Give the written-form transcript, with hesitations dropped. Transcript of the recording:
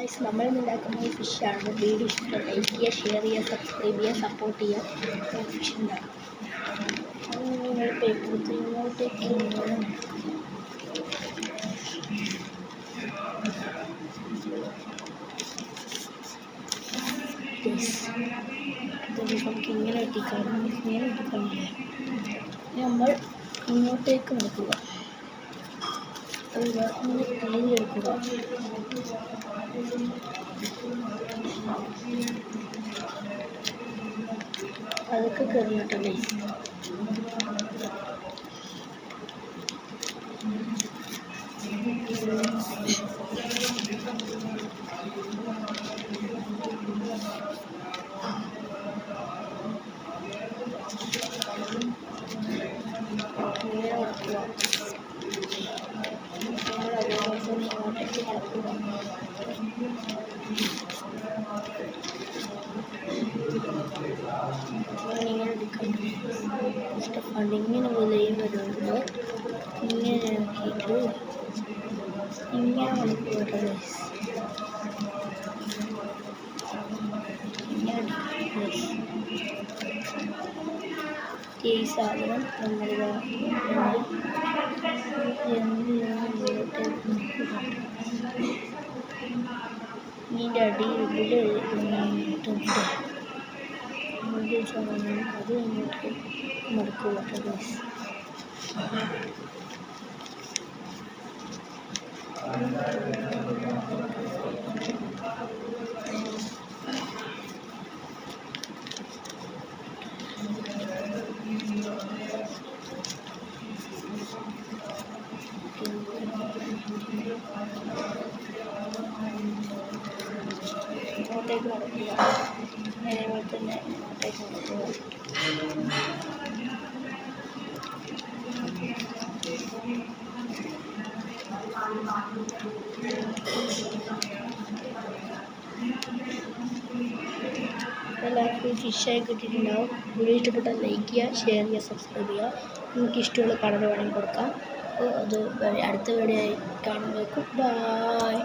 Guys, നമ്മളിന്ന് ഉണ്ടാക്കുന്ന ഫിഷാണ്. Video ഇഷ്ടപ്പെട്ട ലൈക്ക് ചെയ്യുക, ഷെയർ ചെയ്യുക, സബ്സ്ക്രൈബ് ചെയ്യുക, സപ്പോർട്ട് ചെയ്യുക. ഫിഷ് ഉണ്ടാകും. അത് നിങ്ങൾ പേപ്പർ ഇങ്ങോട്ടേക്ക് നമുക്ക് ഇങ്ങനെ ഇട്ടിക്കാണില്ലേ. നമ്മൾ ഇങ്ങോട്ടേക്ക് നോക്കുക, ഇങ്ങനെ തിരിഞ്ഞെടുക്കുക. അതൊക്കെ കയറിട്ടോ ഗൈസ്. ഇങ്ങനെ കൊടുക്കുക. നമ്മൾ അതേപോലെ ഇങ്ങോട്ടേക്ക് നടക്കുക. ഇങ്ങനെ എടുക്കണം. ഇഷ്ടപ്പെട്ട് ഇങ്ങനെ വിലയും വരുമ്പോൾ ഇങ്ങനെ ആക്കിയിട്ട് ഇങ്ങനെ മണിക്കൂർ ഈ സാധനം നമ്മളിതാ ഇതിൻ്റെ അടിയിൽ ഇവിടെ സാധനം അത് ഇങ്ങോട്ട് മടക്കുക. ഇങ്ങോട്ടേക്ക് നടക്കുക. അതേപോലെ തന്നെ ഇങ്ങോട്ടേക്ക് നടക്കുക. എല്ലാവർക്കും ഫിഷായി കിട്ടിയിട്ടുണ്ടാവും. വീഡിയോ ഇഷ്ടപ്പെട്ടാൽ ലൈക്ക് ചെയ്യുക, ഷെയർ ചെയ്യുക, സബ്സ്ക്രൈബ് ചെയ്യുക. നിങ്ങൾക്ക് ഇഷ്ടമുള്ള കളർ വേണമെങ്കിൽ കൊടുക്കാം. അപ്പോൾ അത് അടുത്ത വീഡിയോ ആയി കാണുമ്പോഴേക്കും ബൈ.